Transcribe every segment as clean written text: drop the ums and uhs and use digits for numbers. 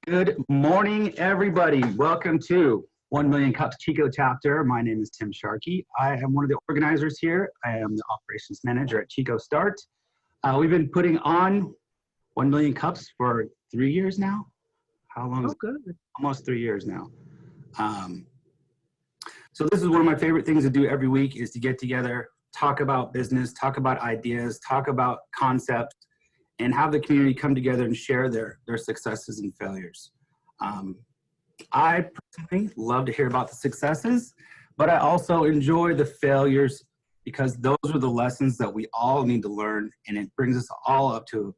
Good morning, everybody. Welcome to 1 Million Cups Chico chapter. My name is Tim Sharkey. I am one of the organizers here. I am the operations manager at Chico Start. We've been putting on 1 Million Cups for 3 years now. How long is it? Good. Almost 3 years now. So this is one of my favorite things to do every week is to get together, talk about business, talk about ideas, talk about concepts, and have the community come together and share their successes and failures. I personally love to hear about the successes, but I also enjoy the failures because those are the lessons that we all need to learn, and it brings us all up to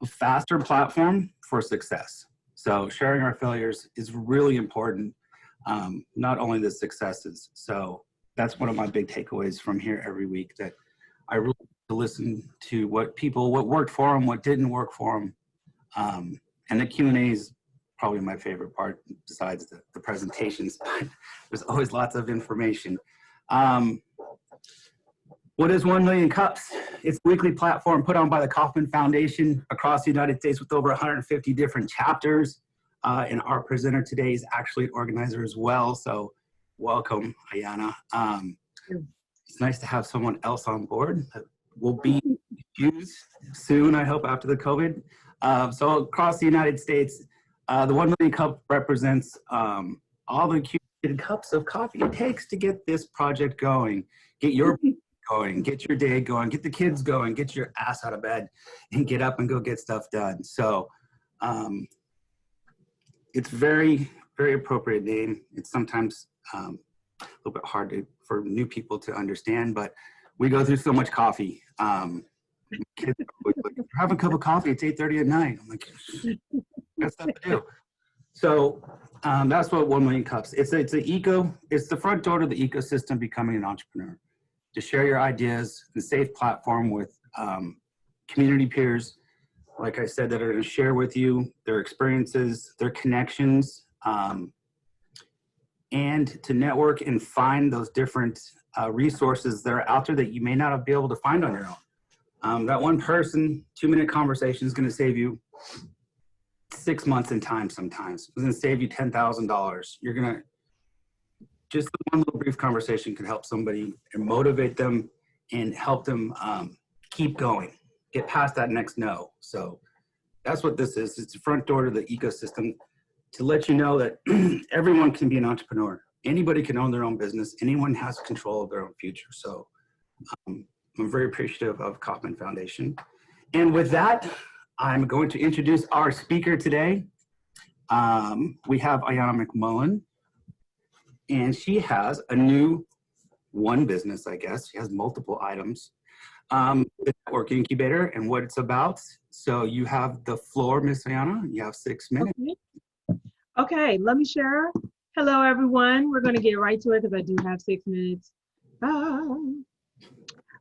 a faster platform for success. So sharing our failures is really important, not only the successes. So that's one of my big takeaways from here every week, that I really to listen to what worked for them, what didn't work for them. And the Q&A is probably my favorite part besides the presentations, but there's always lots of information. What is 1 Million Cups? It's a weekly platform put on by the Kauffman Foundation across the United States with over 150 different chapters. And our presenter today is actually an organizer as well. So welcome, Ayanna. It's nice to have someone else on board that will be used soon, I hope, after the COVID. So across the United States, the 1 Million Cup represents all the accumulated cups of coffee it takes to get this project going, get your going, get your day going, get the kids going, get your ass out of bed and get up and go get stuff done. So it's very, very appropriate name. It's sometimes a little bit hard for new people to understand, but we go through so much coffee. Kids are always like, have a cup of coffee, it's 8:30 at night. I'm like, got stuff to do. So that's what 1 Million Cups. It's the front door to the ecosystem becoming an entrepreneur. To share your ideas, a safe platform with community peers, like I said, that are going to share with you their experiences, their connections, and to network and find those different resources that are out there that you may not be able to find on your own. That one person, 2-minute conversation is going to save you 6 months in time sometimes. It's going to save you $10,000. You're going to, just one little brief conversation can help somebody and motivate them and help them keep going, get past that next no. So that's what this is. It's the front door to the ecosystem to let you know that everyone can be an entrepreneur. Anybody can own their own business. Anyone has control of their own future. So I'm very appreciative of Kauffman Foundation. And with that, I'm going to introduce our speaker today. We have Ayanna McMullen, and she has a new one business, I guess. She has multiple items. The Network Incubator and what it's about. So you have the floor, Miss Ayanna. You have 6 minutes. Okay, let me share. Hello, everyone. We're going to get right to it because I do have 6 minutes.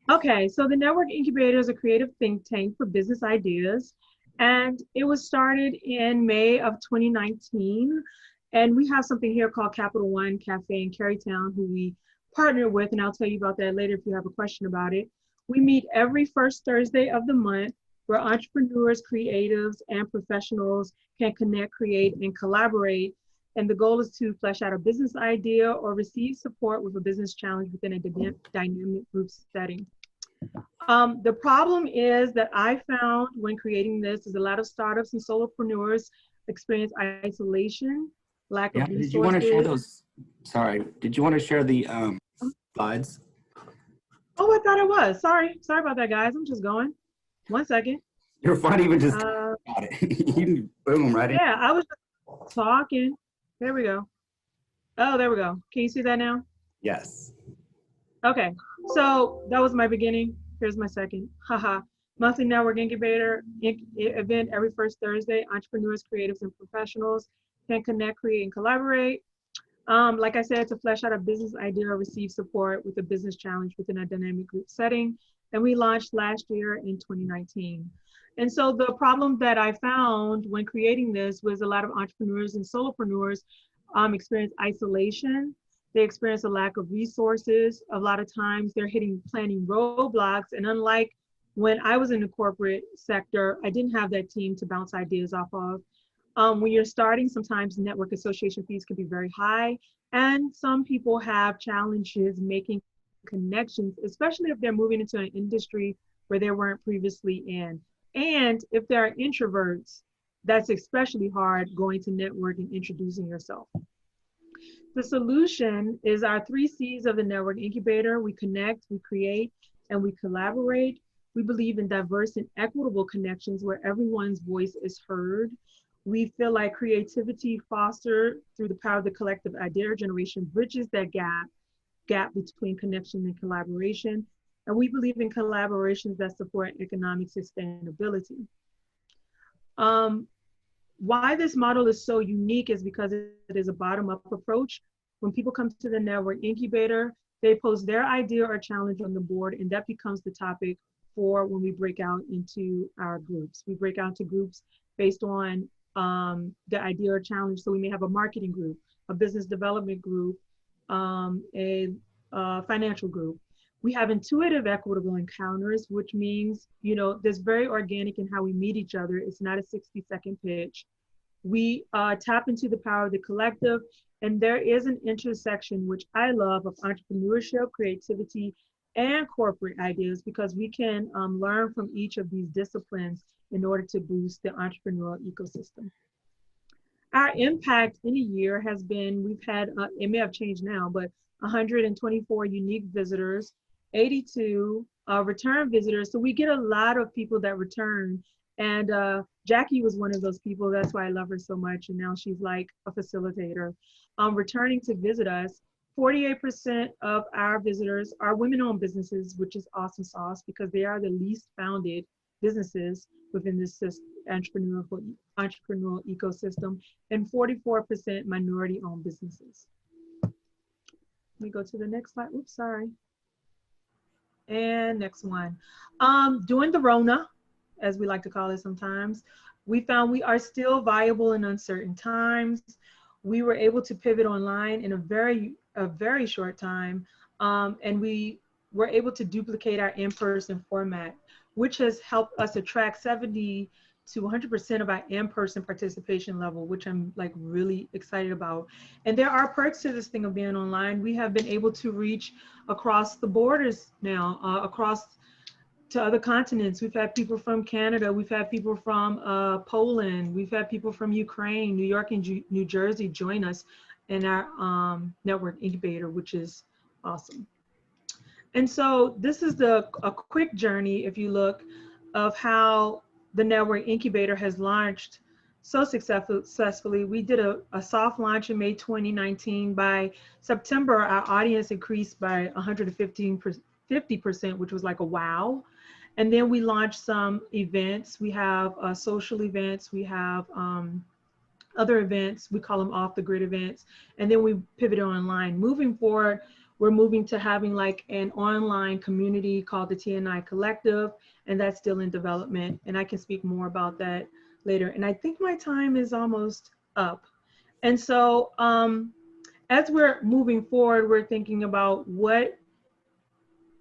Okay, so the Network Incubator is a creative think tank for business ideas, and it was started in May of 2019. And we have something here called Capital One Cafe in Germantown, who we partner with, and I'll tell you about that later if you have a question about it. We meet every first Thursday of the month, where entrepreneurs, creatives, and professionals can connect, create, and collaborate. And the goal is to flesh out a business idea or receive support with a business challenge within a dynamic group setting. The problem is that I found when creating this is a lot of startups and solopreneurs experience isolation, lack of resources. Did you want to share those? Sorry, did you want to share the slides? Oh, I thought it was. Sorry about that, guys. I'm just going. 1 second. You're fine, even just got it. You can boom right in. Yeah, I was just talking. There we go. Oh, there we go. Can you see that now? Yes. Okay, so that was my beginning. Here's my second. Haha. Monthly Network Incubator event every first Thursday. Entrepreneurs, creatives, and professionals can connect, create, and collaborate. Like I said, to flesh out a business idea or receive support with a business challenge within a dynamic group setting. And we launched last year in 2019. And so the problem that I found when creating this was a lot of entrepreneurs and solopreneurs experience isolation. They experience a lack of resources. A lot of times they're hitting planning roadblocks. And unlike when I was in the corporate sector, I didn't have that team to bounce ideas off of. When you're starting, sometimes network association fees can be very high, and some people have challenges making connections, especially if they're moving into an industry where they weren't previously in. And if they're introverts, that's especially hard going to network and introducing yourself. The solution is our 3 C's of the Network Incubator. We connect, we create, and we collaborate. We believe in diverse and equitable connections where everyone's voice is heard. We feel like creativity fostered through the power of the collective idea generation bridges that gap between connection and collaboration. And we believe in collaborations that support economic sustainability. Why this model is so unique is because it is a bottom-up approach. When people come to the Network Incubator, they post their idea or challenge on the board, and that becomes the topic for when we break out into our groups. We break out into groups based on the idea or challenge. So we may have a marketing group, a business development group, a financial group. We have intuitive equitable encounters, which means, you know, there's very organic in how we meet each other. It's not a 60-second pitch. We tap into the power of the collective, and there is an intersection, which I love, of entrepreneurship, creativity, and corporate ideas, because we can learn from each of these disciplines in order to boost the entrepreneurial ecosystem. Our impact in a year has been, we've had, it may have changed now, but 124 unique visitors, 82 return visitors. So we get a lot of people that return. And Jackie was one of those people. That's why I love her so much. And now she's like a facilitator. Returning to visit us, 48% of our visitors are women-owned businesses, which is awesome sauce because they are the least founded businesses within this entrepreneurial ecosystem, and 44% minority-owned businesses. Let me go to the next slide. Oops, sorry. And next one. During the Rona, as we like to call it sometimes, we found we are still viable in uncertain times. We were able to pivot online in a very short time, and we were able to duplicate our in-person format, which has helped us attract 70 to 100% of our in-person participation level, which I'm like really excited about. And there are perks to this thing of being online. We have been able to reach across the borders now, across to other continents. We've had people from Canada, we've had people from Poland, we've had people from Ukraine, New York, and New Jersey join us in our Network Incubator, which is awesome. And so this is a quick journey, if you look, of how the Network Incubator has launched so successfully. We did a soft launch in May 2019. By September, our audience increased by 150%, which was like a wow. And then we launched some events. We have social events. We have other events. We call them off the grid events. And then we pivoted online. Moving forward, we're moving to having like an online community called the TNI Collective, and that's still in development. And I can speak more about that later. And I think my time is almost up. And so as we're moving forward, we're thinking about what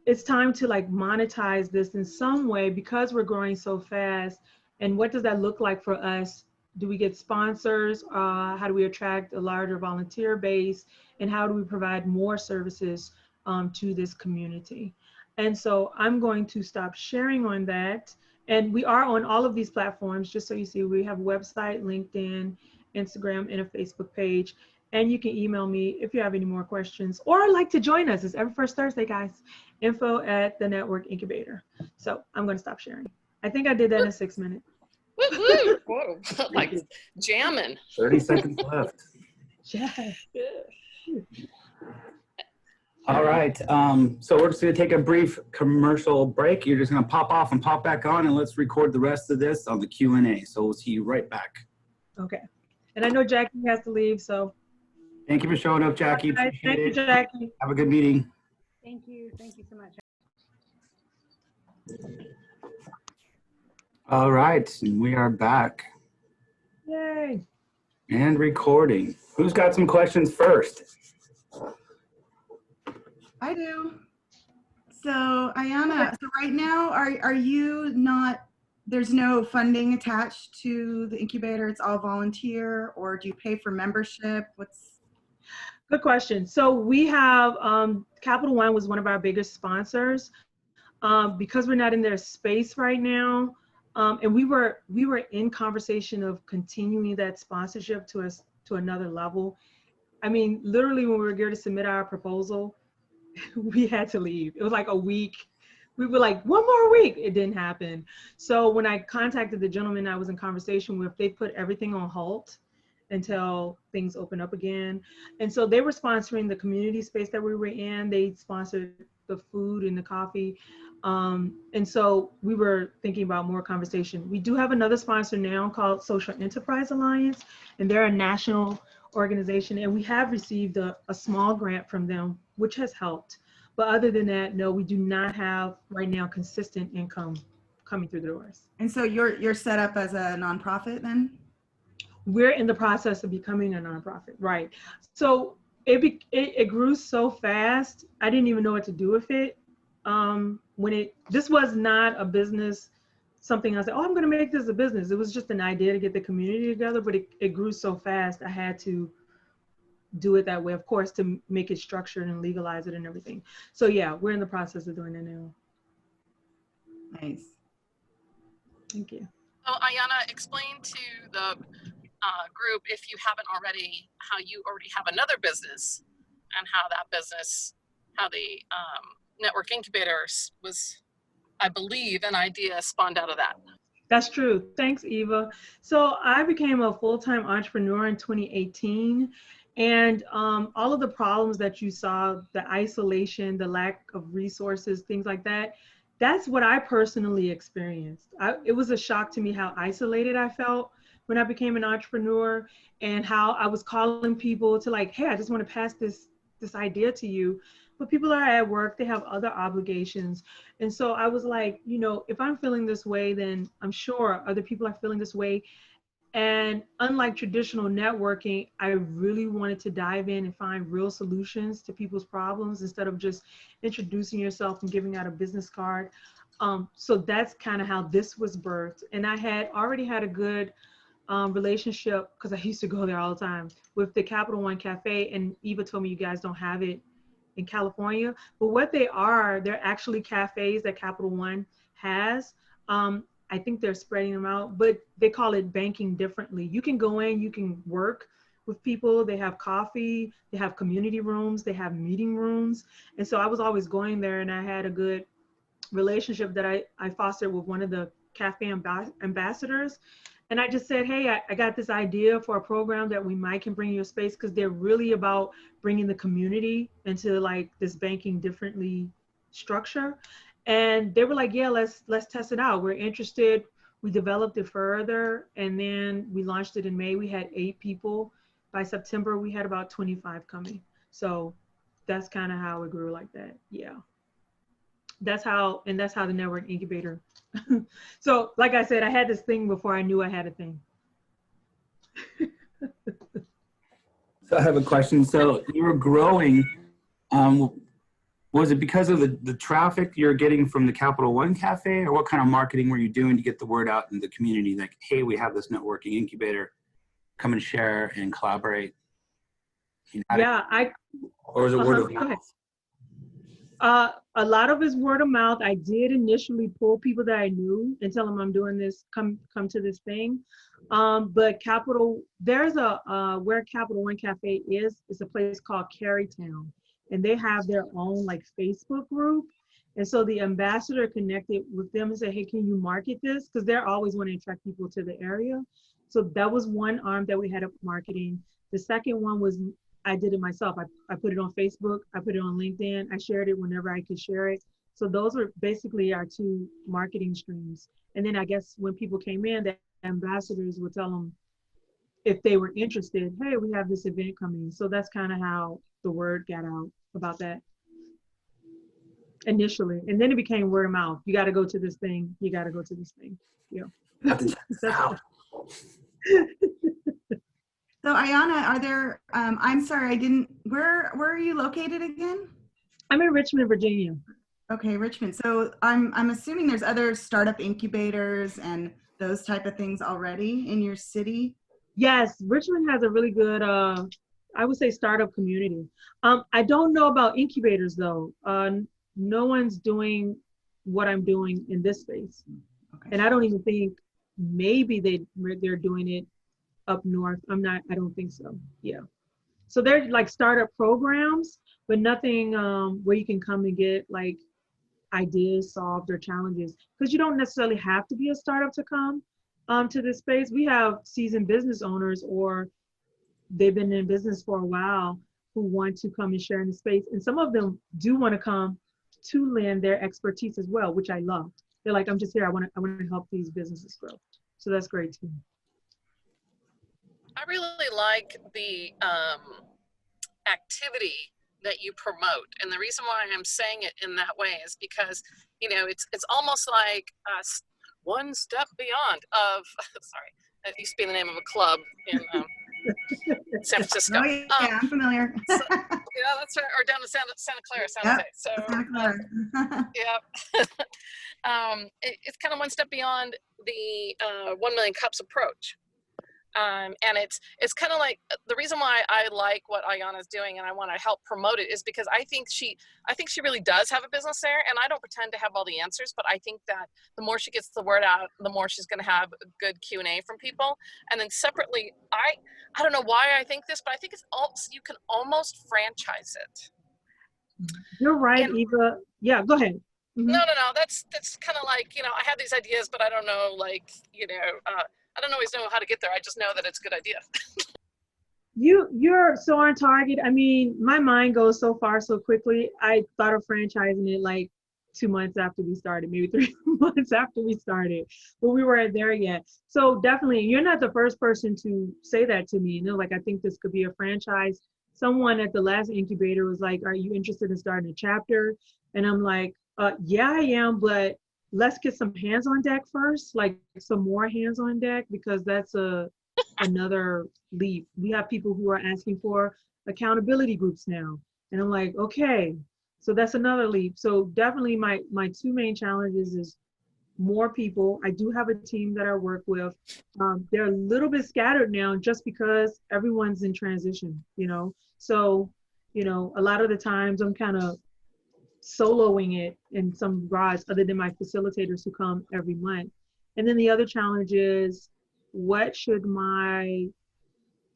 it's time to like monetize this in some way because we're growing so fast. And what does that look like for us? Do we get sponsors? How do we attract a larger volunteer base? And how do we provide more services to this community? And so I'm going to stop sharing on that. And we are on all of these platforms, just so you see, we have a website, LinkedIn, Instagram, and a Facebook page. And you can email me if you have any more questions or like to join us. It's every first Thursday, guys. info@the Network Incubator. So I'm going to stop sharing. I think I did that in 6 minutes. Woo-hoo. Whoa, like jamming. 30 seconds left. Yeah. All right. So we're just going to take a brief commercial break. You're just going to pop off and pop back on, and let's record the rest of this on the Q&A. So we'll see you right back. Okay. And I know Jackie has to leave, so. Thank you for showing up, Jackie. Thank you, Jackie. Have a good meeting. Thank you. Thank you so much. All right. We are back Yay. and recording. Who's got some questions first? I do. So Ayanna, so right now, are you not there's no funding attached to the incubator. It's all volunteer, or do you pay for membership? What's Good question. So we have, Capital One was one of our biggest sponsors. Because we're not in their space right now, and we were in conversation of continuing that sponsorship to us to another level. I mean, literally when we were going to submit our proposal, we had to leave. It was like a week. We were like, one more week. It didn't happen. So when I contacted the gentleman I was in conversation with, they put everything on halt until things open up again. And so they were sponsoring the community space that we were in. They sponsored the food and the coffee. And so we were thinking about more conversation. We do have another sponsor now called Social Enterprise Alliance, and they're a national organization, and we have received a small grant from them, which has helped. But other than that, no, we do not have right now consistent income coming through the doors. and so you're set up as a nonprofit then? We're in the process of becoming a nonprofit, right? So it grew so fast, I didn't even know what to do with it. This was not a business, something I said, oh, I'm going to make this a business. It was just an idea to get the community together, but it grew so fast, I had to do it that way, of course, to make it structured and legalize it and everything. So yeah, we're in the process of doing it now. Nice. Thank you. So Ayanna, explain to the group, if you haven't already, how you already have another business and how that business, how the Network Incubator was, I believe, an idea spawned out of that. That's true. Thanks, Eva. So I became a full-time entrepreneur in 2018. And all of the problems that you saw, the isolation, the lack of resources, things like that, that's what I personally experienced. It was a shock to me how isolated I felt when I became an entrepreneur, and how I was calling people to like, hey, I just want to pass this idea to you. But people are at work, they have other obligations. And so I was like, you know, if I'm feeling this way, then I'm sure other people are feeling this way. And unlike traditional networking, I really wanted to dive in and find real solutions to people's problems instead of just introducing yourself and giving out a business card. So that's kind of how this was birthed. And I had already had a good relationship, because I used to go there all the time, with the Capital One Cafe. And Eva told me you guys don't have it in California, but what they are, they're actually cafes that Capital One has. I think they're spreading them out, but they call it banking differently. You can go in, you can work with people. They have coffee, they have community rooms, they have meeting rooms. And so I was always going there, and I had a good relationship that I fostered with one of the cafe ambassadors. And I just said, hey, I got this idea for a program that we might can bring you a space, because they're really about bringing the community into like this banking differently structure. And they were like, yeah, let's test it out. We're interested. We developed it further, and then we launched it in May. We had 8 people. By September, we had about 25 coming. So that's kind of how it grew like that. Yeah. That's how the Network Incubator. So like I said, I had this thing before I knew I had a thing. So I have a question. So you were growing. Was it because of the traffic you're getting from the Capital One Cafe, or what kind of marketing were you doing to get the word out in the community? Like, hey, we have this networking incubator, come and share and collaborate. Yeah, or was it word of mouth? A lot of it's word of mouth. I did initially pull people that I knew and tell them I'm doing this, come to this thing. But there's where Capital One Cafe is a place called Carytown. And they have their own like Facebook group. And so the ambassador connected with them and said, hey, can you market this? Because they're always wanting to attract people to the area. So that was one arm that we had of marketing. The second one was I did it myself. I put it on Facebook. I put it on LinkedIn. I shared it whenever I could share it. So those were basically our 2 marketing streams. And then I guess when people came in, the ambassadors would tell them if they were interested, hey, we have this event coming. So that's kind of how the word got out about that initially. And then it became word of mouth. You got to go to this thing. You got to go to this thing. Yeah. So Ayanna, are there, I'm sorry, where are you located again? I'm in Richmond, Virginia. Okay, Richmond. So I'm assuming there's other startup incubators and those type of things already in your city. Yes, Richmond has a really good, I would say, startup community. I don't know about incubators though. No one's doing what I'm doing in this space, Okay. and I don't even think maybe they're doing it up north. I don't think so. Yeah. So they're like startup programs, but nothing where you can come and get like ideas solved or challenges, because you don't necessarily have to be a startup to come to this space. We have seasoned business owners, or they've been in business for a while, who want to come and share in the space. And some of them do want to come to lend their expertise as well, which I love. They're like, I'm just here. I want to help these businesses grow. So that's great too. I really like the activity that you promote, and the reason why I'm saying it in that way is because, you know, it's almost like one step beyond of sorry, that used to be the name of a club in San Francisco. Oh yeah, I'm familiar. So, yeah, that's right, or down to Santa Clara, San Jose. So Santa Clara. yeah. It's kind of one step beyond the 1 million cups approach. And it's kind of like the reason why I like what Ayanna's doing and I want to help promote it is because I think she really does have a business there, and I don't pretend to have all the answers, but I think that the more she gets the word out, the more she's going to have a good Q&A from people. And then separately, I don't know why I think this, but I think you can almost franchise it. You're right, And Eva. Yeah, go ahead. Mm-hmm. no, that's kind of like, you know, I have these ideas, but I don't know, like, you know, I don't always know how to get there. I just know that it's a good idea. You're so on target. I mean, my mind goes so far so quickly. I thought of franchising it like 2 months after we started, maybe 3 months after we started, but we weren't there yet. So definitely, you're not the first person to say that to me. You know, like, I think this could be a franchise. Someone at the last incubator was like, are you interested in starting a chapter? And I'm like, yeah, I am, but let's get some hands on deck first, like some more hands on deck, because that's another leap. We have people who are asking for accountability groups now. And I'm like, okay, so that's another leap. So definitely my two main challenges is more people. I do have a team that I work with. They're a little bit scattered now just because everyone's in transition, you know? So, you know, a lot of the times I'm kind of soloing it in some regards, other than my facilitators who come every month. And then the other challenge is, what should my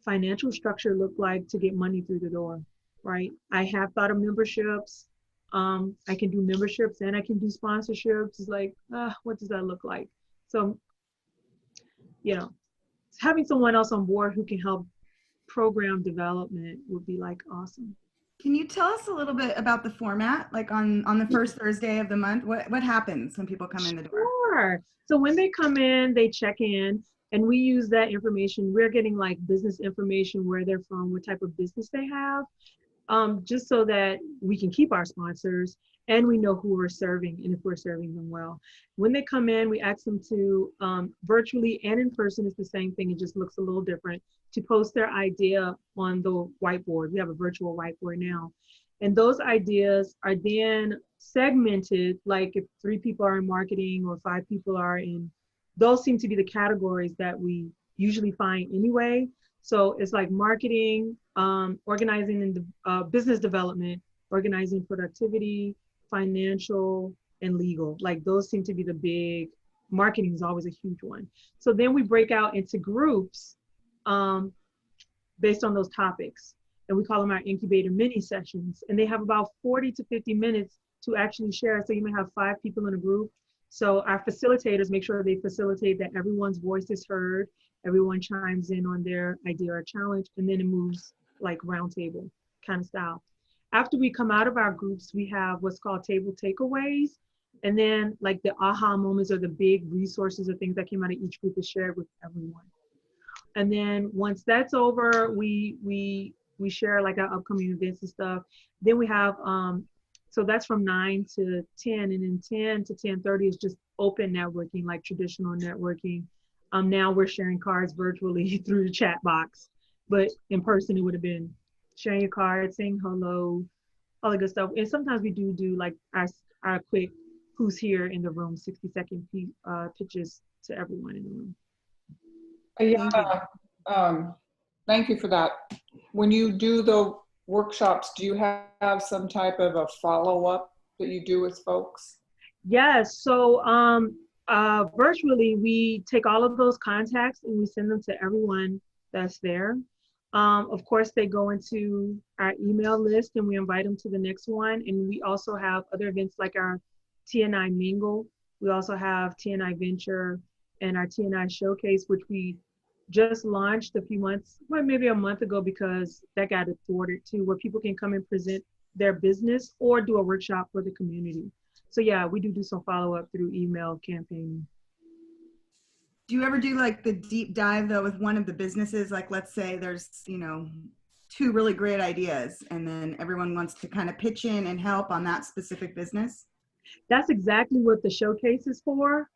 financial structure look like to get money through the door, right? I have thought of memberships. I can do memberships and I can do sponsorships. It's like, what does that look like? So, you know, having someone else on board who can help program development would be like awesome. Can you tell us a little bit about the format, like on the first Thursday of the month? What happens when people come in the door? Sure. So when they come in, they check in, and we use that information. We're getting like business information, where they're from, what type of business they have, just so that we can keep our sponsors and we know who we're serving and if we're serving them well. When they come in, we ask them to virtually and in person, it's the same thing. It just looks a little different, to post their idea on the whiteboard. We have a virtual whiteboard now. And those ideas are then segmented, like if 3 people are in marketing or 5 people are in, those seem to be the categories that we usually find anyway. So it's like marketing, organizing and business development, organizing productivity, financial, and legal. Like those seem to be the big, marketing is always a huge one. So then we break out into groups based on those topics. And we call them our incubator mini sessions. And they have about 40 to 50 minutes to actually share. So you may have 5 people in a group. So our facilitators make sure they facilitate that everyone's voice is heard, everyone chimes in on their idea or challenge, and then it moves like roundtable kind of style. After we come out of our groups, we have what's called table takeaways. And then like the aha moments or the big resources or things that came out of each group is shared with everyone. And then once that's over, we share like our upcoming events and stuff. Then we have, so that's from 9 to 10, and then 10 to 10:30 is just open networking, like traditional networking. Now we're sharing cards virtually through the chat box, but in person it would have been sharing your card, saying hello, all the good stuff. And sometimes we do like our quick who's here in the room, 60-second pitches to everyone in the room. Yeah, thank you for that. When you do the workshops, do you have some type of a follow-up that you do with folks? Yes, so virtually we take all of those contacts and we send them to everyone that's there. Of course, they go into our email list and we invite them to the next one. And we also have other events like our TNI Mingle. We also have TNI Venture and our TNI Showcase, which we just launched a few months, well, maybe a month ago, because that got thwarted too, where people can come and present their business or do a workshop for the community. So yeah, we do some follow-up through email campaigning. Do you ever do like the deep dive though with one of the businesses? Like let's say there's, you know, 2 really great ideas and then everyone wants to kind of pitch in and help on that specific business? That's exactly what the showcase is for.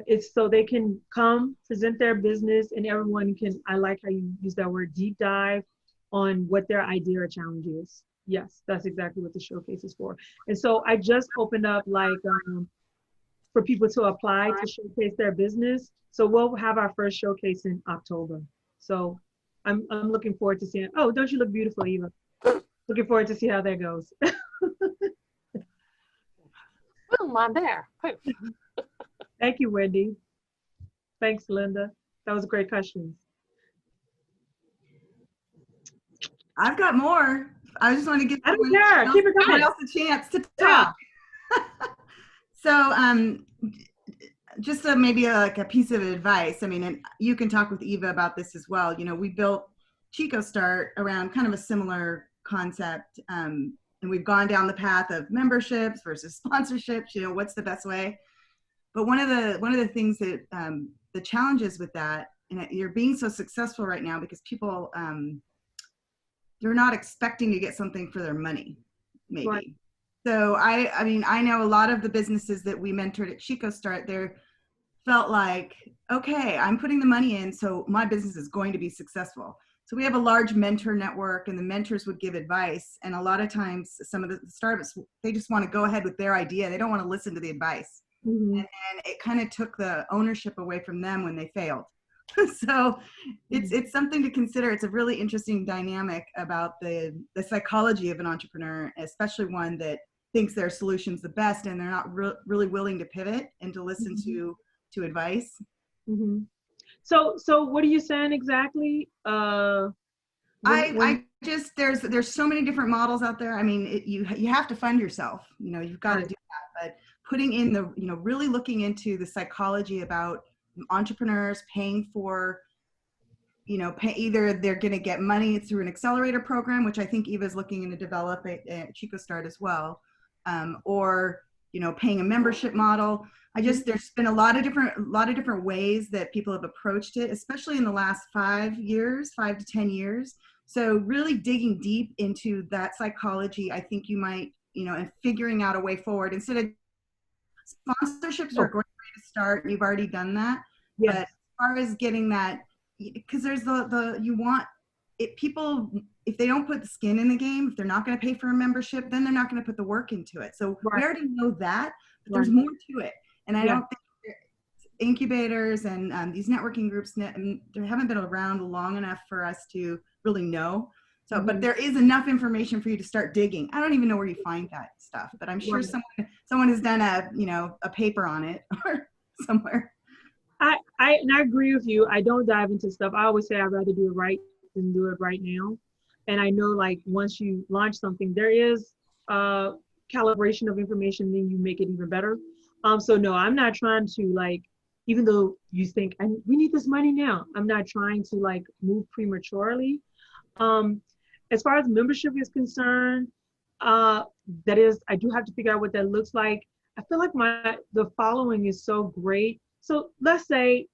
It's so they can come present their business and everyone can, I like how you use that word, deep dive on what their idea or challenge is. Yes, that's exactly what the showcase is for. And so I just opened up like for people to apply to showcase their business. So we'll have our first showcase in October. So I'm looking forward to seeing, oh, don't you look beautiful, Eva? Looking forward to see how that goes. Boom, I'm there. Thank you, Wendy. Thanks, Linda. That was a great question. I've got more. I just want to give I don't care. Keep it someone coming. else a chance to talk. So just maybe like a piece of advice. I mean, and you can talk with Eva about this as well. You know, we built Chico Start around kind of a similar concept. And we've gone down the path of memberships versus sponsorships, you know, what's the best way? But one of the things that the challenges with that, and you're being so successful right now because people, they're not expecting to get something for their money, maybe. Right. So I mean, I know a lot of the businesses that we mentored at Chico Start, they felt like, okay, I'm putting the money in, so my business is going to be successful. So we have a large mentor network and the mentors would give advice. And a lot of times some of the startups, they just want to go ahead with their idea. They don't want to listen to the advice. Mm-hmm. And it kind of took the ownership away from them when they failed. So it's something to consider. It's a really interesting dynamic about the psychology of an entrepreneur, especially one that thinks their solution's the best and they're not really willing to pivot and to listen mm-hmm. to advice. Mm-hmm. So what are you saying exactly? I just, there's so many different models out there. I mean, you have to fund yourself, you know, you've got to do that, but putting in the, you know, really looking into the psychology about entrepreneurs paying for, you know, either they're going to get money through an accelerator program, which I think Eva's looking to develop at Chico Start as well, or, you know, paying a membership model. There's been a lot of different ways that people have approached it, especially in the last 5 to 10 years. So really digging deep into that psychology, I think you might, you know, and figuring out a way forward. Instead of sponsorships are a great way to start. You've already done that. Yes. But as far as getting that, because there's you want it, people, if they don't put the skin in the game, if they're not going to pay for a membership, then they're not going to put the work into it. So we already know that, but there's more to it. And I don't think incubators and these networking groups, they haven't been around long enough for us to really know. So, but there is enough information for you to start digging. I don't even know where you find that stuff, but I'm sure someone has done a paper on it or somewhere. I agree with you. I don't dive into stuff. I always say I'd rather do it right than do it right now. And I know like once you launch something, there is calibration of information, then you make it even better. So no, I'm not trying to like, even though you think we need this money now, I'm not trying to like move prematurely. As far as membership is concerned, that is, I do have to figure out what that looks like. I feel like the following is so great. So let's say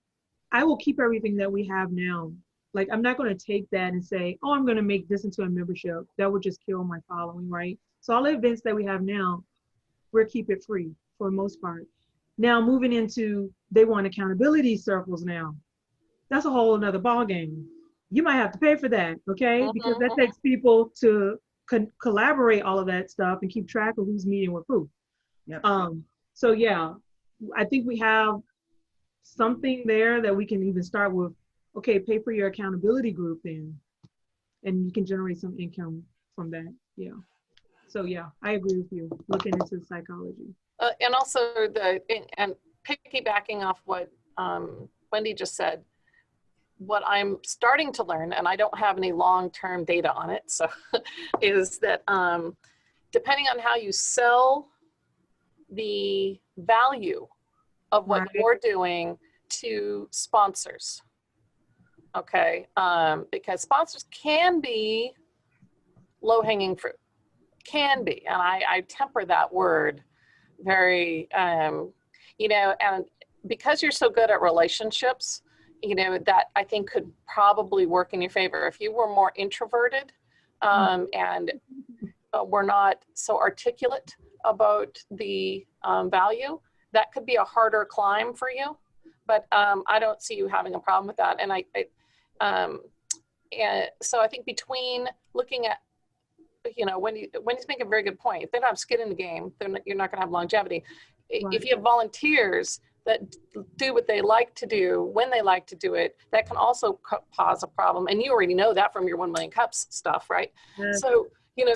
I will keep everything that we have now. Like I'm not going to take that and say, oh, I'm going to make this into a membership. That would just kill my following, right? So all the events that we have now, we'll keep it free for the most part. Now moving into, they want accountability circles now. That's a whole another ball game. You might have to pay for that, okay? Because that takes people to collaborate all of that stuff and keep track of who's meeting with who. Yep. So yeah, I think we have something there that we can even start with. Okay, pay for your accountability group then, and you can generate some income from that. Yeah. So yeah, I agree with you. Looking into psychology. And also and piggybacking off what Wendy just said, what I'm starting to learn, and I don't have any long-term data on it, so is that depending on how you sell the value of what Right. you're doing to sponsors, okay, because sponsors can be low-hanging fruit, can be, and I temper that word very, you know, and because you're so good at relationships, you know, that I think could probably work in your favor. If you were more introverted and were not so articulate about the value, that could be a harder climb for you. But I don't see you having a problem with that. And and so I think between looking at, you know, Wendy's making a very good point. If they don't have skin in the game, you're not going to have longevity. Right. If you have volunteers that do what they like to do when they like to do it, that can also cause a problem. And you already know that from your 1 million cups stuff, right? Yes. So, you know,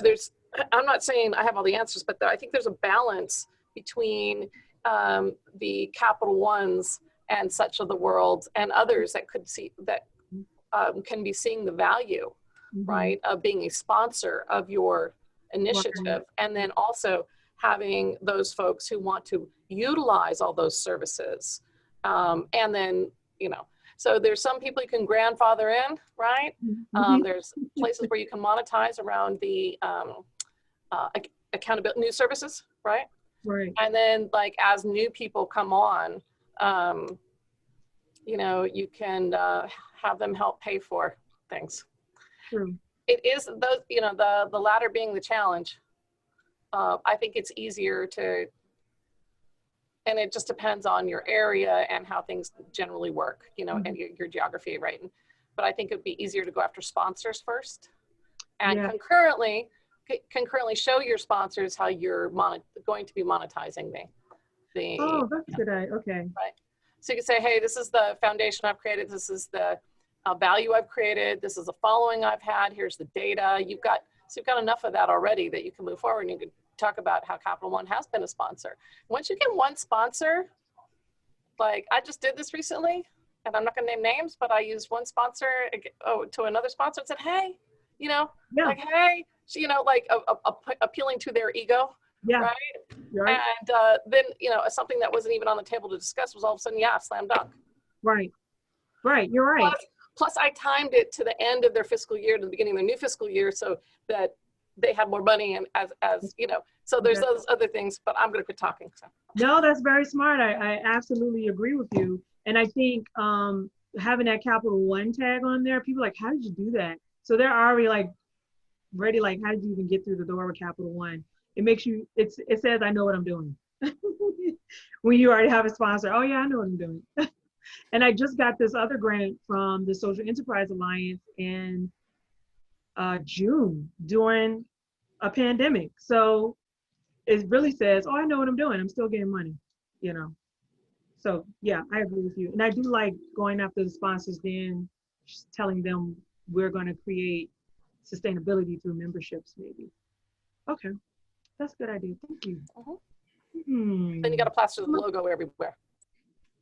I'm not saying I have all the answers, but I think there's a balance between the Capital Ones and such of the world and others that could see that can be seeing the value, right, of being a sponsor of your initiative. Right. And then also having those folks who want to utilize all those services. And then, you know, so there's some people you can grandfather in, right? There's places where you can monetize around the accountability, new services, right? Right. And then like as new people come on, you know, you can have them help pay for things. True. It is those, you know, the latter being the challenge. I think it's easier to, and it just depends on your area and how things generally work, you know, and your geography, right? But I think it'd be easier to go after sponsors first, and concurrently show your sponsors how you're going to be monetizing the. Oh, that's a good idea. Okay. Right. So you can say, hey, this is the foundation I've created. This is the value I've created. This is the following I've had. Here's the data. You've got enough of that already that you can move forward, and you can talk about how Capital One has been a sponsor. Once you get one sponsor, like I just did this recently, and I'm not going to name names, but I used one sponsor to another sponsor and said, hey, you know, like, hey, you know, like appealing to their ego. Yeah. Right. Right. And then, you know, something that wasn't even on the table to discuss was all of a sudden, yeah, slam dunk. Right. Right. You're right. Plus I timed it to the end of their fiscal year, to the beginning of their new fiscal year, so that they had more money, and as you know, so there's those other things, but I'm going to quit talking. So. No, that's very smart. I absolutely agree with you. And I think having that Capital One tag on there, people are like, how did you do that? So they're already like ready, like, how did you even get through the door with Capital One? It makes you, it says, I know what I'm doing. When you already have a sponsor, oh yeah, I know what I'm doing. And I just got this other grant from the Social Enterprise Alliance in June during a pandemic. So it really says, oh, I know what I'm doing. I'm still getting money, you know? So yeah, I agree with you. And I do like going after the sponsors, then just telling them we're going to create sustainability through memberships maybe. Okay, that's a good idea. Thank you. Then you got to plaster the logo everywhere.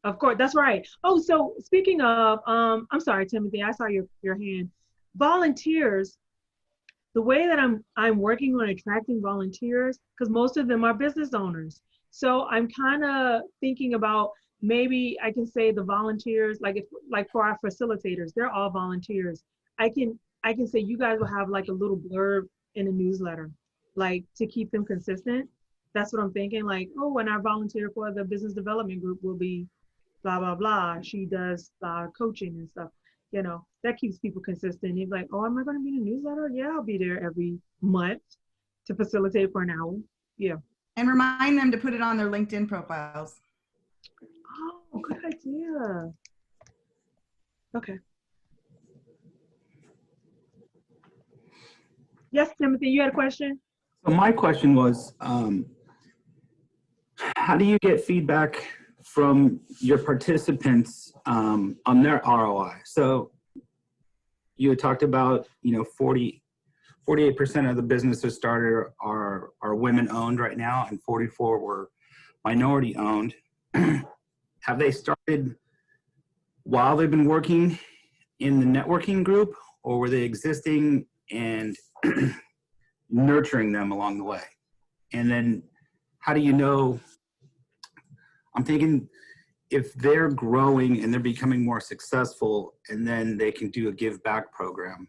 Of course, that's right. Oh, so speaking of, I'm sorry, Timothy, I saw your hand. Volunteers, the way that I'm working on attracting volunteers, because most of them are business owners. So I'm kind of thinking about maybe I can say the volunteers, like for our facilitators, they're all volunteers. I can say you guys will have like a little blurb in a newsletter, like to keep them consistent. That's what I'm thinking. Like, oh, when I volunteer for the business development group will be blah, blah, blah. She does coaching and stuff. You know, that keeps people consistent. You're like, oh, am I going to be in a newsletter? Yeah, I'll be there every month to facilitate for an hour. Yeah. And remind them to put it on their LinkedIn profiles. Oh, good idea. Okay. Yes, Timothy, you had a question? So my question was, how do you get feedback from your participants on their ROI? So you had talked about, 48% of the businesses started are women owned right now, and 44 were minority owned. Have they started while they've been working in the networking group, or were they existing and nurturing them along the way? And then how do you know, I'm thinking if they're growing and they're becoming more successful, and then they can do a give back program,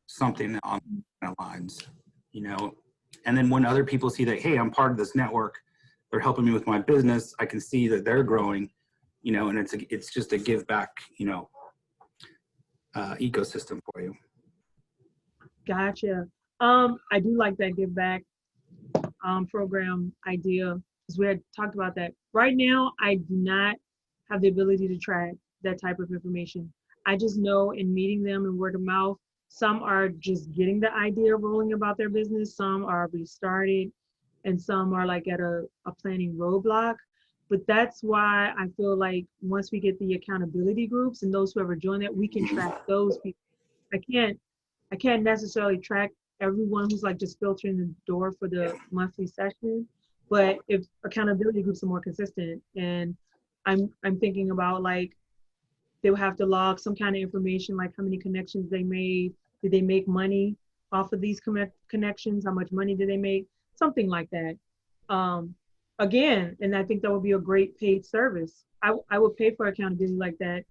something on that lines, and then when other people see that, hey, I'm part of this network, they're helping me with my business, I can see that they're growing, and it's just a give back, ecosystem for you. Gotcha. I do like that give back program idea, because we had talked about that. Right now, I do not have the ability to track that type of information. I just know in meeting them and word of mouth, some are just getting the idea rolling about their business, some are restarted, and some are like at a planning roadblock. But that's why I feel like once we get the accountability groups and those who ever join that, we can track those people. I can't necessarily track everyone who's like just filtering the door for the monthly session. But if accountability groups are more consistent, and I'm thinking about like they will have to log some kind of information, like how many connections they made, did they make money off of these connections, how much money did they make, something like that. Again, and I think that would be a great paid service. I would pay for accountability like that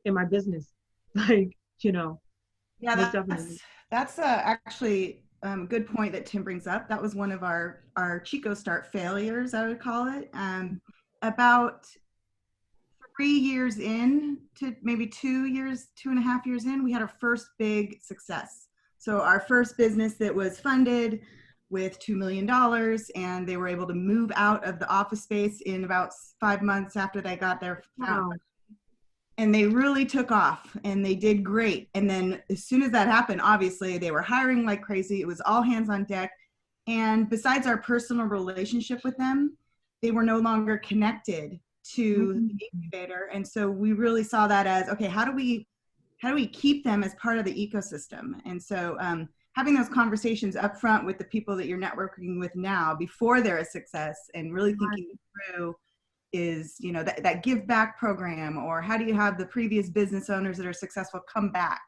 in my business, like, Yeah, most definitely. that's actually a good point that Tim brings up. That was one of our Chico Start failures, I would call it. About 3 years in to maybe 2.5 years in, we had our first big success. So our first business that was funded with $2 million, and they were able to move out of the office space in about 5 months after they got their Wow. and they really took off and they did great. And then as soon as that happened, obviously they were hiring like crazy. It was all hands on deck. And besides our personal relationship with them, they were no longer connected to the incubator. And so we really saw that as, okay, how do we keep them as part of the ecosystem? And so having those conversations up front with the people that you're networking with now before they're a success, and really thinking through is, that give back program, or how do you have the previous business owners that are successful come back?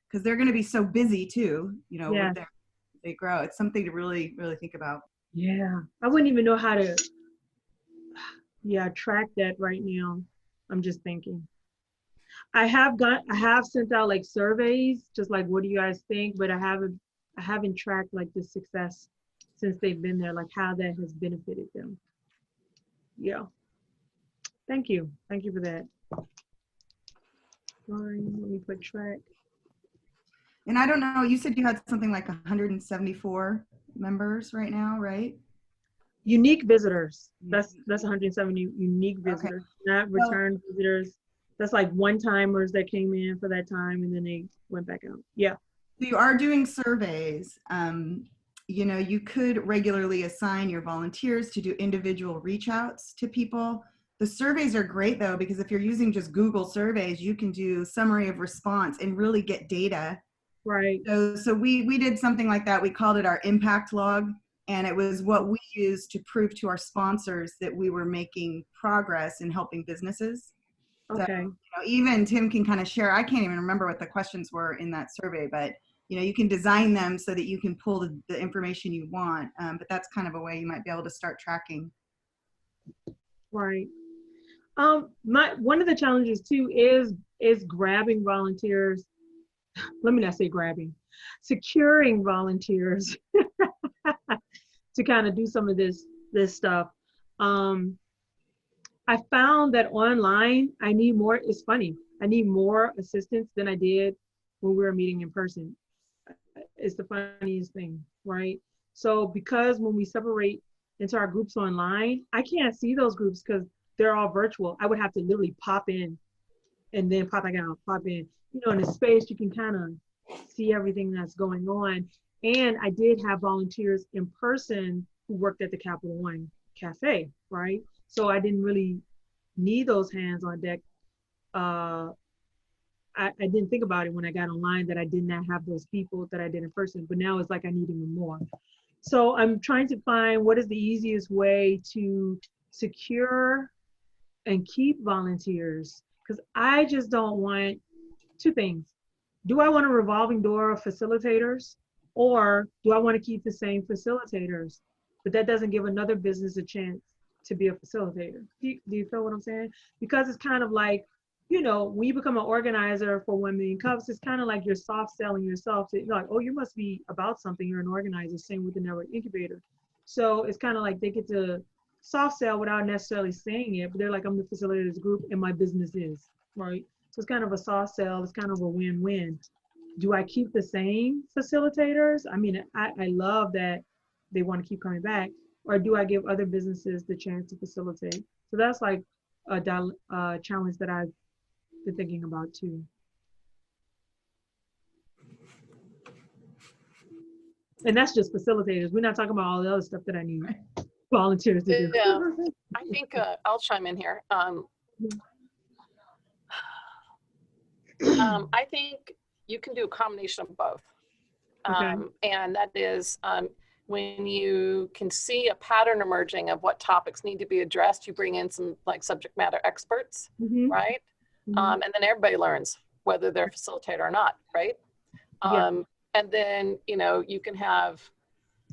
Because they're going to be so busy too, Yeah. with they grow. It's something to really, really think about. Yeah. I wouldn't even know how to, track that right now. I'm just thinking. I have sent out like surveys, just like, what do you guys think? But I haven't tracked like the success since they've been there, like how that has benefited them. Yeah. Thank you. Thank you for that. Fine, let me put track. And I don't know, you said you had something like 174 members right now, right? Unique visitors. That's 170 unique visitors, not return visitors. That's like one-timers that came in for that time and then they went back out. Yeah. So you are doing surveys. You could regularly assign your volunteers to do individual reach outs to people. The surveys are great though, because if you're using just Google surveys, you can do summary of response and really get data. Right. So we did something like that. We called it our impact log. And it was what we used to prove to our sponsors that we were making progress in helping businesses. Okay. So, even Tim can kind of share, I can't even remember what the questions were in that survey, but you can design them so that you can pull the information you want. But that's kind of a way you might be able to start tracking. Right. One of the challenges too is grabbing volunteers. Let me not say grabbing, securing volunteers to kind of do some of this stuff. I found that online, I need more, it's funny, I need more assistance than I did when we were meeting in person. It's the funniest thing, right? So because when we separate into our groups online, I can't see those groups because they're all virtual. I would have to literally pop in and then pop back out, pop in. In a space, you can kind of see everything that's going on. And I did have volunteers in person who worked at the Capital One Cafe, right? So I didn't really need those hands on deck. I didn't think about it when I got online that I did not have those people that I did in person, but now it's like I need even more. So I'm trying to find what is the easiest way to secure and keep volunteers, because I just don't want two things. Do I want a revolving door of facilitators, or do I want to keep the same facilitators? But that doesn't give another business a chance to be a facilitator. Do you feel what I'm saying? Because it's kind of like, you know, when you become an organizer for 1 Million Cups, it's kind of like you're soft selling yourself to, like, oh, you must be about something. You're an organizer. Same with the Network Incubator. So it's kind of like they get to soft sell without necessarily saying it, but they're like, I'm the facilitator of this group and my business is, right? So it's kind of a soft sell. It's kind of a win-win. Do I keep the same facilitators? I mean, I love that they want to keep coming back, or do I give other businesses the chance to facilitate? So that's like a challenge that I've been thinking about too. And that's just facilitators. We're not talking about all the other stuff that I need volunteers to do. Yeah, I think I'll chime in here. I think you can do a combination of both. Okay. And that is when you can see a pattern emerging of what topics need to be addressed, you bring in some like subject matter experts, Mhm. right? Mhm. And then everybody learns whether they're a facilitator or not, right? Yeah. And then, you know, you can have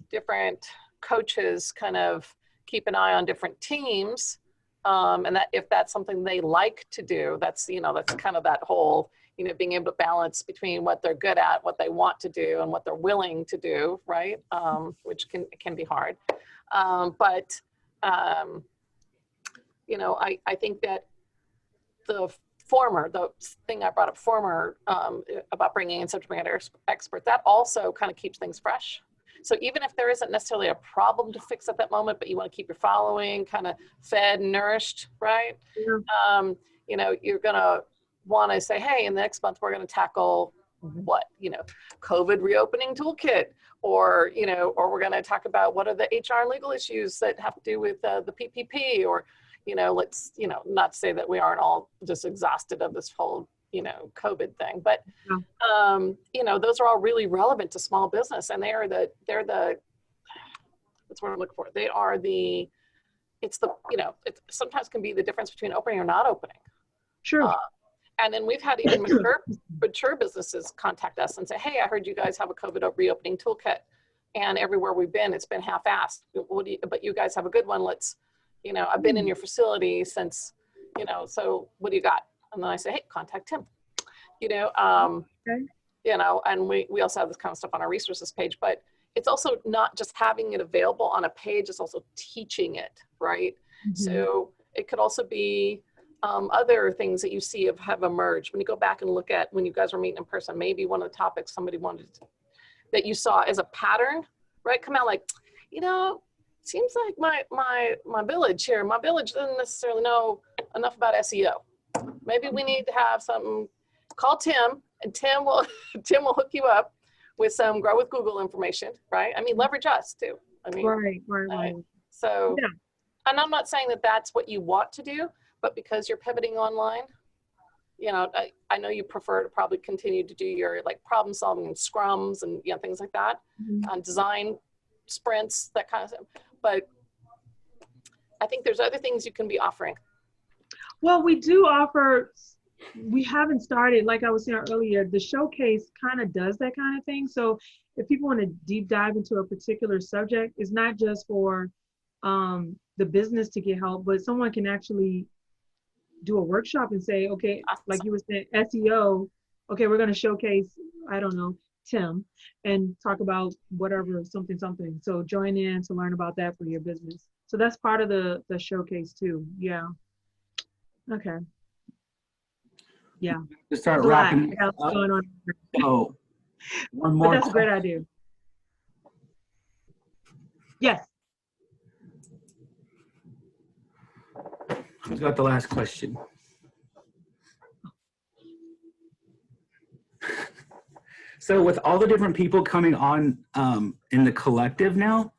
different coaches kind of keep an eye on different teams. And that if that's something they like to do, that's, you know, that's kind of that whole, you know, being able to balance between what they're good at, what they want to do, and what they're willing to do, right? Which can be hard. You know, I think that the thing I brought up about bringing in subject matter expert, that also kind of keeps things fresh. So even if there isn't necessarily a problem to fix at that moment, but you want to keep your following kind of fed and nourished, right? Yeah. You know, you're going to want to say, hey, in the next month, we're going to tackle what, you know, COVID reopening toolkit, or, you know, or we're going to talk about what are the HR and legal issues that have to do with the PPP, or, you know, let's, you know, not to say that we aren't all just exhausted of this whole, you know, COVID thing, but, you know, those are all really relevant to small business, and they're the, that's what I'm looking for. It's the, you know, it sometimes can be the difference between opening or not opening. Sure. And then we've had even mature businesses contact us and say, hey, I heard you guys have a COVID reopening toolkit, and everywhere we've been, it's been half-assed. But you guys have a good one. Let's, you know, I've been in your facility since, you know, so what do you got? And then I say, hey, contact Tim, you know, Okay. you know, and we also have this kind of stuff on our resources page, but it's also not just having it available on a page, it's also teaching it, right? Mhm. So it could also be other things that you see have emerged. When you go back and look at when you guys were meeting in person, maybe one of the topics somebody wanted to, that you saw as a pattern, right? Come out like, you know, seems like my village here, my village doesn't necessarily know enough about SEO. Maybe we need to have something, call Tim, and Tim will hook you up with some Grow with Google information, right? I mean, leverage us too. I mean, Right. so, Yeah. and I'm not saying that that's what you want to do, but because you're pivoting online, you know, I know you prefer to probably continue to do your like problem solving and scrums and, you know, things like that, Mhm. Design sprints, that kind of stuff. But I think there's other things you can be offering. Well, we do offer, we haven't started, like I was saying earlier, the showcase kind of does that kind of thing. So if people want to deep dive into a particular subject, it's not just for the business to get help, but someone can actually do a workshop and say, okay, like you were saying, SEO, okay, we're going to showcase, I don't know, Tim, and talk about whatever, something. So join in to learn about that for your business. So that's part of the showcase too. Yeah. Okay. Yeah. To start There's a lot. wrapping I got what's up. going on. Oh, one But more. that's a great idea. Yes. Who's got the last question? So with all the different people coming on in the collective now,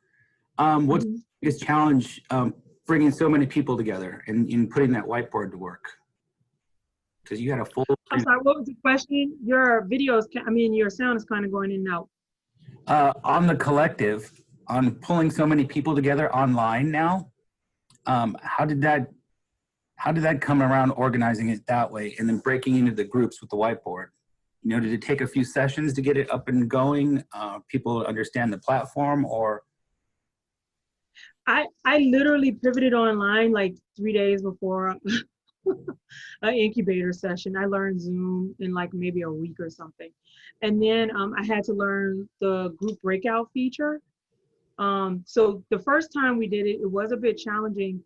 what's the biggest challenge bringing so many people together and in putting that whiteboard to work? Because you had a full. I'm sorry, what was the question? Your videos, your sound is kind of going in and out. On the collective, on pulling so many people together online now, how did that come around, organizing it that way and then breaking into the groups with the whiteboard? You know, did it take a few sessions to get it up and going? People understand the platform, or? I literally pivoted online like 3 days before an incubator session. I learned Zoom in like maybe a week or something. And then I had to learn the group breakout feature. So the first time we did it, it was a bit challenging.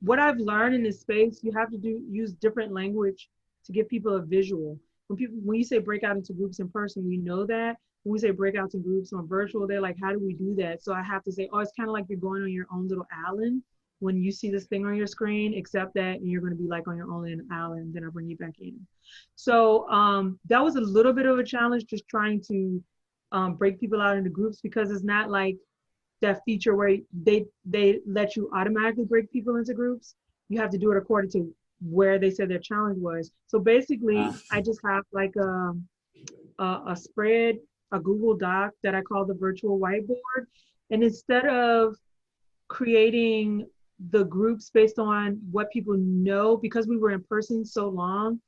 What I've learned in this space, you have to use different language to give people a visual. When you say break out into groups in person, we know that. When we say breakouts in groups on virtual, they're like, how do we do that? So I have to say, oh, it's kind of like you're going on your own little island when you see this thing on your screen, except that and you're going to be like on your own island, then I'll bring you back in. So that was a little bit of a challenge, just trying to break people out into groups, because it's not like that feature where they let you automatically break people into groups. You have to do it according to where they said their challenge was. So basically, I just have like a spread, a Google Doc that I call the virtual whiteboard. And instead of creating the groups based on what people know, because we were in person so long,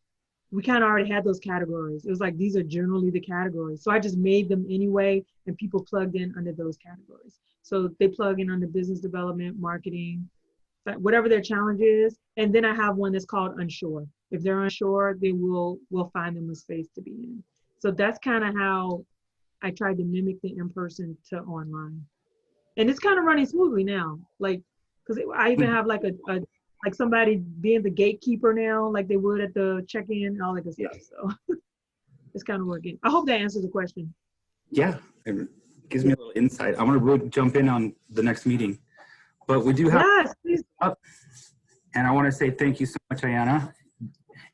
we kind of already had those categories. It was like, these are generally the categories. So I just made them anyway, and people plugged in under those categories. So they plug in under business development, marketing, whatever their challenge is. And then I have one that's called unsure. If they're unsure, we'll find them a space to be in. So that's kind of how I tried to mimic the in-person to online. And it's kind of running smoothly now. Like, because I even have like like somebody being the gatekeeper now, like they would at the check-in and all that good stuff. So it's kind of working. I hope that answers the question. Yeah, it gives me a little insight. I want to really jump in on the next meeting, but we do have. Yes, please. And I want to say thank you so much, Ayanna.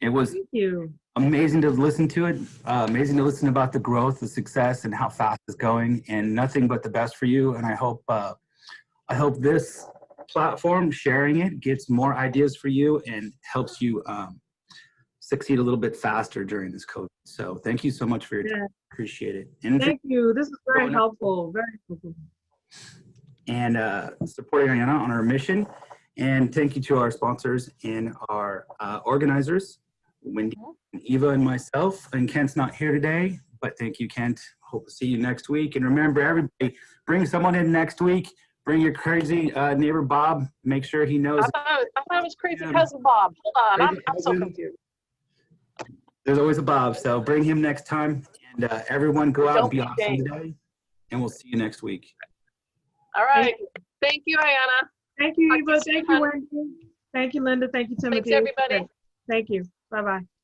It was Thank you. amazing to listen to it. Amazing to listen about the growth, the success, and how fast it's going. And nothing but the best for you. And I hope this platform, sharing it, gets more ideas for you and helps you succeed a little bit faster during this COVID. So thank you so much for your time. Appreciate it. And Thank you. This is very helpful. Very helpful. And supporting Ayanna on our mission. And thank you to our sponsors and our organizers, Wendy, and Eva, and myself. And Kent's not here today, but thank you, Kent. Hope to see you next week. And remember, everybody, bring someone in next week. Bring your crazy neighbor, Bob. Make sure he knows. I thought it was crazy cousin Bob. Hold on, I'm so confused. There's always a Bob, so bring him next time. And everyone go out and be awesome ashamed. today. And we'll see you next week. All right. Thank you, Ayanna. Thank you, Talk to Eva. you soon, Thank you, hon. Wendy. Thank you, Linda. Thank you, Timothy. Thanks, everybody. Thank you. Bye-bye.